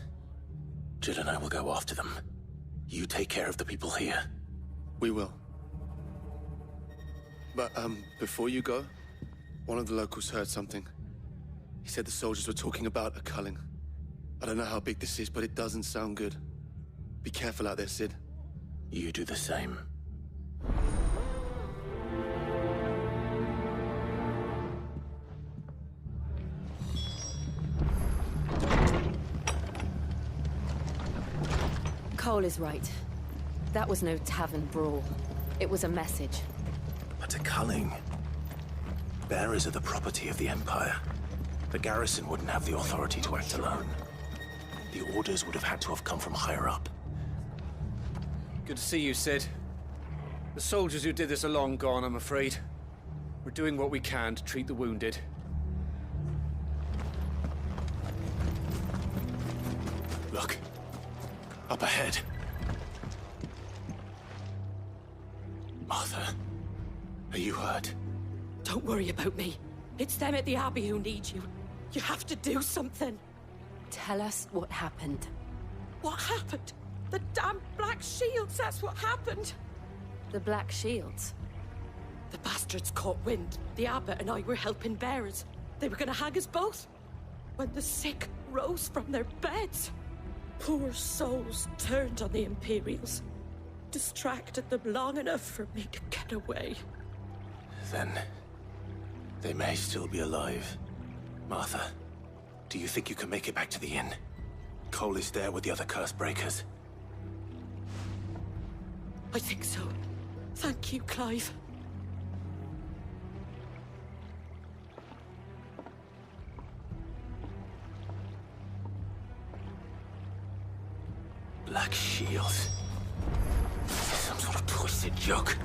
Jill and I will go after them. You take care of the people here. We will. But, before you go, one of the locals heard something. He said the soldiers were talking about a culling. I don't know how big this is, but it doesn't sound good. Be careful out there, Sid. You do the same. Cole is right. That was no tavern brawl. It was a message. But a culling. Bearers are the property of the Empire. The garrison wouldn't have the authority to act alone. The orders would have had to have come from higher up. Good to see you, Sid. The soldiers who did this are long gone, I'm afraid. We're doing what we can to treat the wounded. Look. Up ahead. Martha, are you hurt? Don't worry about me. It's them at the Abbey who need you. You have to do something. Tell us what happened. What happened? The damn Black Shields, that's what happened. The Black Shields? The bastards caught wind. The Abbot and I were helping bearers. They were gonna hang us both. When the sick rose from their beds. Poor souls turned on the Imperials. Distracted them long enough for me to get away. Then they may still be alive. Martha, do you think you can make it back to the inn? Cole is there with the other curse breakers. I think so. Thank you, Clive. Black Shields. This is some sort of twisted joke.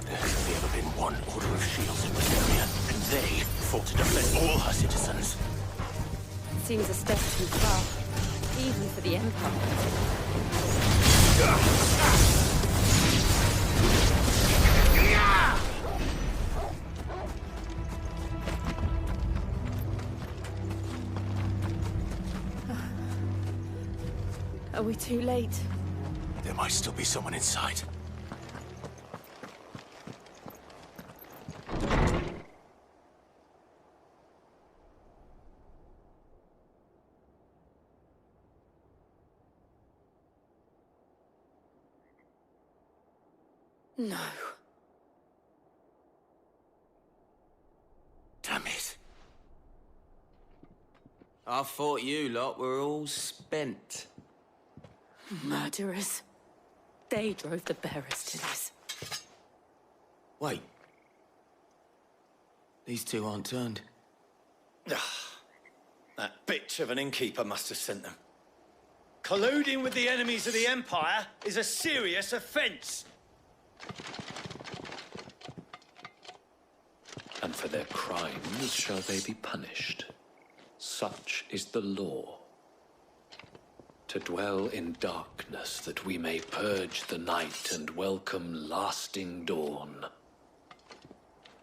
There has only ever been one Order of Shields in Rosaria, and they fought to defend all her citizens. Seems a step too far, even for the Empire. Are we too late? There might still be someone inside. No. Damn it. I thought you lot were all spent. Murderers. They drove the bearers to this. Wait. These two aren't turned. That bitch of an innkeeper must have sent them. Colluding with the enemies of the Empire is a serious offense. And for their crimes shall they be punished. Such is the law. To dwell in darkness that we may purge the night and welcome lasting dawn.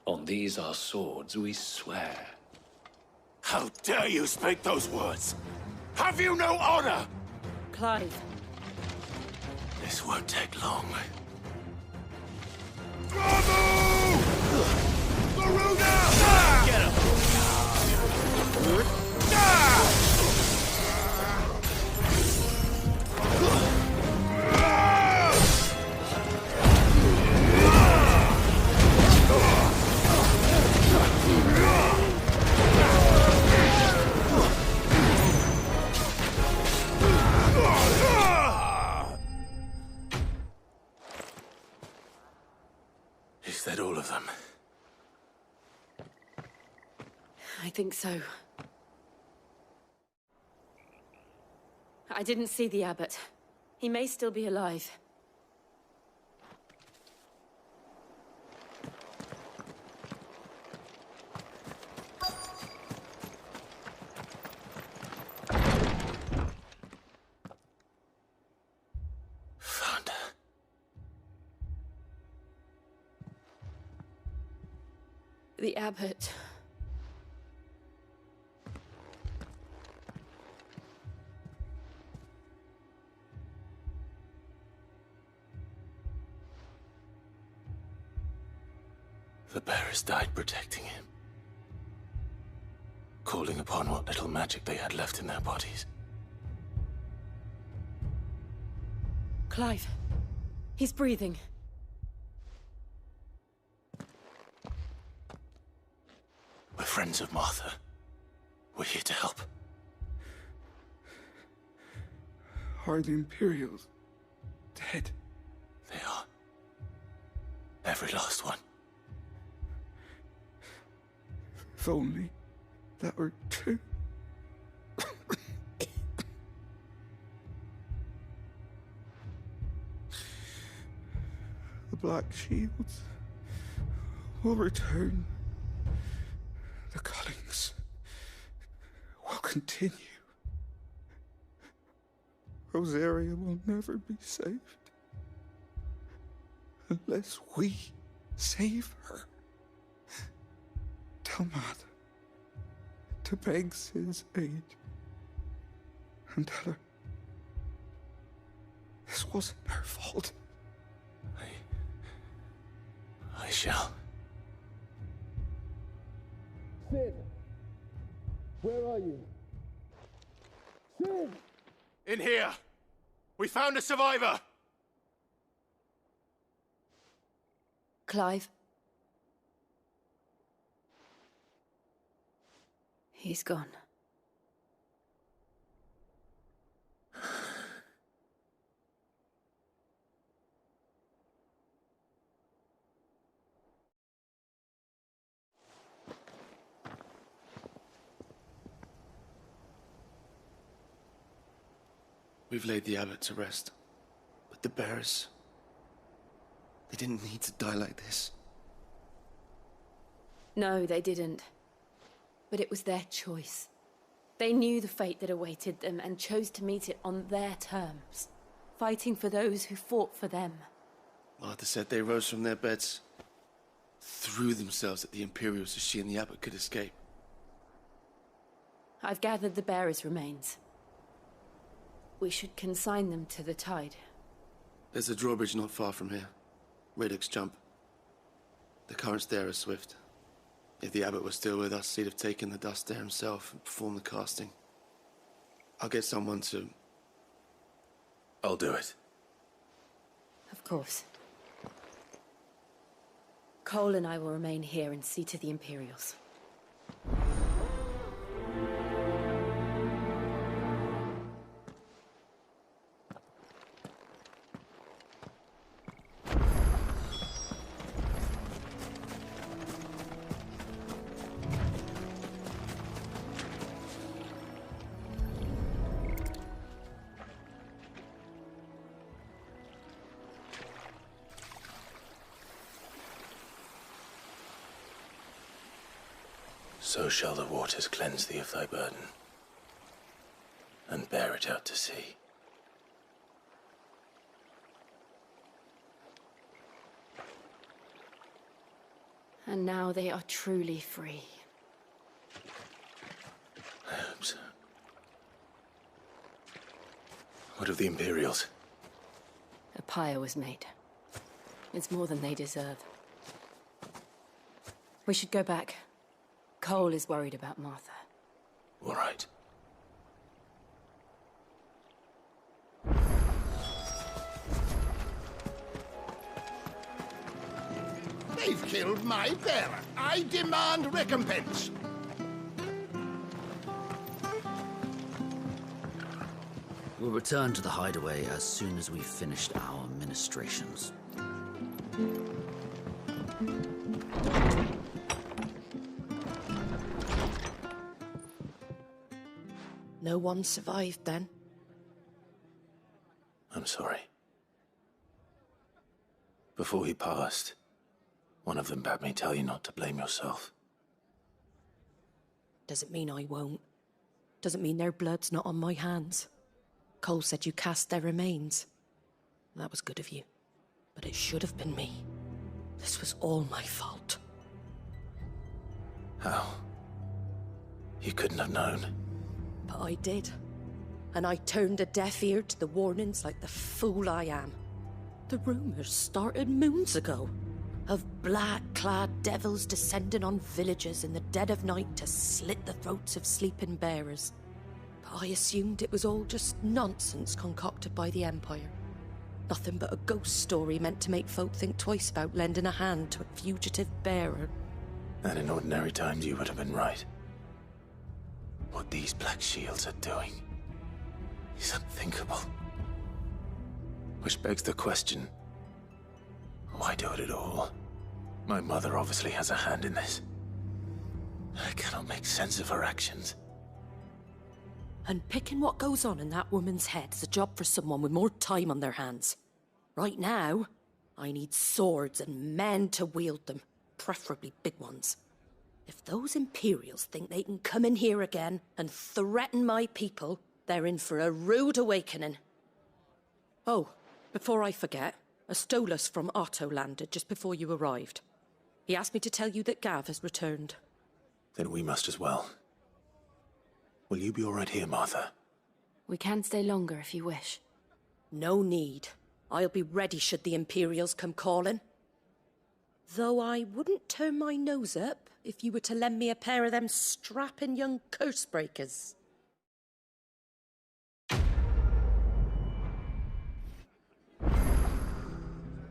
On these our swords we swear. How dare you speak those words? Have you no honor? Clive. This won't take long. Get him! Is that all of them? I think so. I didn't see the Abbot. He may still be alive. The abbot. The bearers died protecting him, calling upon what little magic they had left in their bodies. Clive. He's breathing. We're friends of Martha. We're here to help. Are the Imperials dead? They are. Every last one. If only that were true. The Black Shields will return. The cullings will continue. Rosaria will never be saved unless we save her. Tell Martha to beg Sid's aid and tell her this wasn't her fault. I shall. Sid! Where are you? Sid! In here! We found a survivor! Clive. He's gone. We've laid the abbot to rest. But the bearers... they didn't need to die like this. No, they didn't. But it was their choice. They knew the fate that awaited them and chose to meet it on their terms, fighting for those who fought for them. Martha said they rose from their beds, threw themselves at the Imperials so she and the abbot could escape. I've gathered the bearers' remains. We should consign them to the tide. There's a drawbridge not far from here. Radix jump. The currents there are swift. If the abbot was still with us, he'd have taken the dust there himself and performed the casting. I'll get someone to... I'll do it. Of course. Cole and I will remain here and see to the Imperials. So shall the waters cleanse thee of thy burden, and bear it out to sea. And now they are truly free. I hope so. What of the Imperials? A pyre was made. It's more than they deserve. We should go back. Cole is worried about Martha. All right. They've killed my bearer. I demand recompense. We'll return to the hideaway as soon as we've finished our ministrations. No one survived then? I'm sorry. Before he passed, one of them bade me tell you not to blame yourself. Doesn't mean I won't. Doesn't mean their blood's not on my hands. Cole said you cast their remains. That was good of you. But it should have been me. This was all my fault. How? You couldn't have known. But I did. And I turned a deaf ear to the warnings like the fool I am. The rumors started moons ago. Of black-clad devils descending on villages in the dead of night to slit the throats of sleeping bearers. But I assumed it was all just nonsense concocted by the Empire. Nothing but a ghost story meant to make folk think twice about lending a hand to a fugitive bearer. And in ordinary times you would have been right. What these Black Shields are doing is unthinkable. Which begs the question, why do it at all? My mother obviously has a hand in this. I cannot make sense of her actions. And picking what goes on in that woman's head is a job for someone with more time on their hands. Right now, I need swords and men to wield them, preferably big ones. If those Imperials think they can come in here again and threaten my people, they're in for a rude awakening. Oh, before I forget, a Stolas from Otto landed just before you arrived. He asked me to tell you that Gav has returned. Then we must as well. Will you be all right here, Martha? We can stay longer if you wish. No need. I'll be ready should the Imperials come calling. Though I wouldn't turn my nose up if you were to lend me a pair of them strapping young curse-breakers.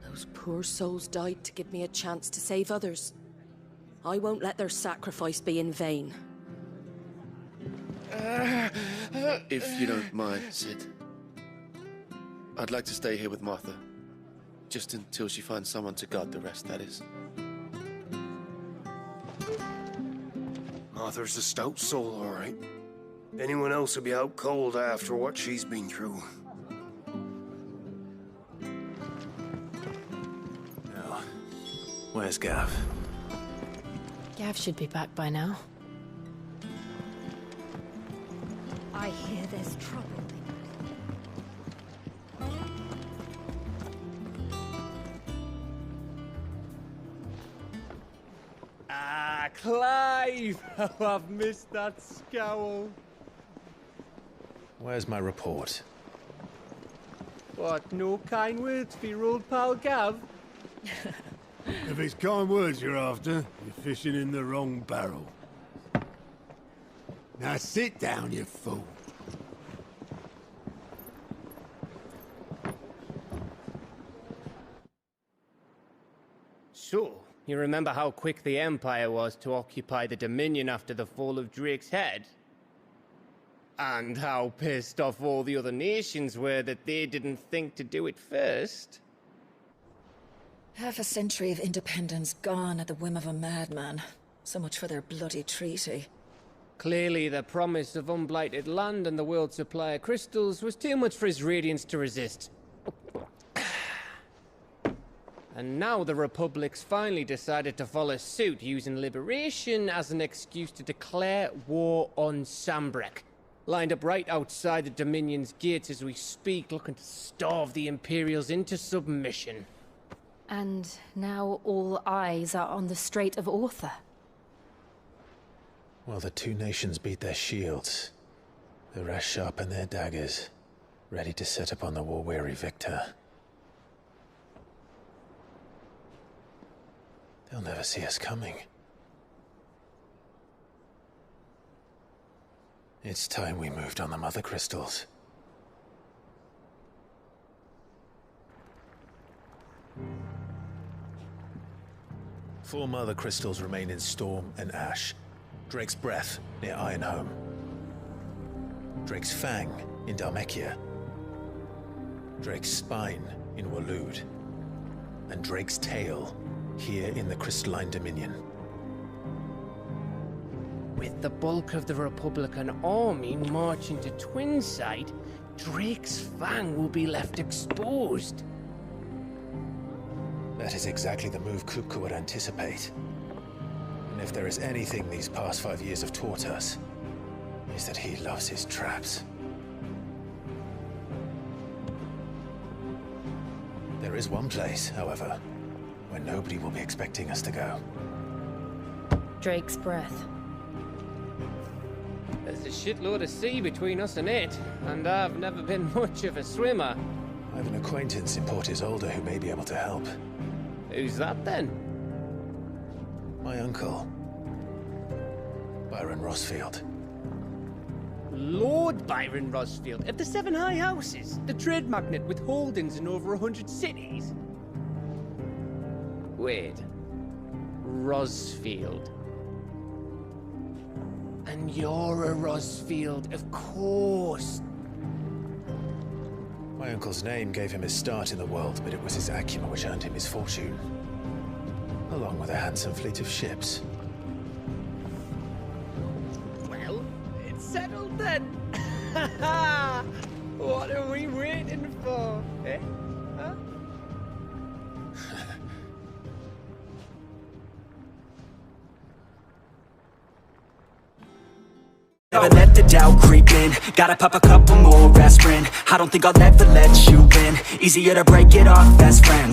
Those poor souls died to give me a chance to save others. I won't let their sacrifice be in vain. If you don't mind, Sid. I'd like to stay here with Martha. Just until she finds someone to guard the rest, that is. Martha's a stout soul, all right. Anyone else would be out cold after what she's been through. Now, where's Gav? Gav should be back by now. I hear there's trouble. Ah, Clive! Oh, I've missed that scowl. Where's my report? What, no kind words for your old pal Gav? If it's kind words you're after, you're fishing in the wrong barrel. Now sit down, you fool. So, you remember how quick the Empire was to occupy the Dominion after the fall of Drake's head? And how pissed off all the other nations were that they didn't think to do it first? Half a century of independence gone at the whim of a madman. So much for their bloody treaty. Clearly, the promise of unblighted land and the world's supply of crystals was too much for his radiance to resist. And now the Republic's finally decided to follow suit, using liberation as an excuse to declare war on Sambrek. Lined up right outside the Dominion's gates as we speak, looking to starve the Imperials into submission. And now all eyes are on the Strait of Author. Well, the two nations beat their shields. The rest sharpen their daggers, ready to set upon the war-weary victor. They'll never see us coming. It's time we moved on the Mother Crystals. Four Mother Crystals remain in Storm and Ash. Drake's Breath near Ironhome. Drake's Fang in Dhalmekia. Drake's Spine in Waloed. And Drake's Tail here in the Crystalline Dominion. With the bulk of the Republican army marching to Twinside, Drake's Fang will be left exposed. That is exactly the move Kupka would anticipate. And if there is anything these past 5 years have taught us, is that he loves his traps. There is one place, however, where nobody will be expecting us to go. Drake's breath. There's a shitload of sea between us and it, and I've never been much of a swimmer. I have an acquaintance in Port Isolde who may be able to help. Who's that then? My uncle, Byron Rosfield. Lord Byron Rosfield of the Seven High Houses, the trade magnate with holdings in over 100 cities. Wait, Rosfield. And you're a Rosfield, of course. My uncle's name gave him his start in the world, but it was his acumen which earned him his fortune, along with a handsome fleet of ships. Well, it's settled then. What are we waiting for, eh? Huh? Never let the doubt creep in. Gotta pop a couple more aspirin. I don't think I'll ever let you in. Easier to break it off best friends.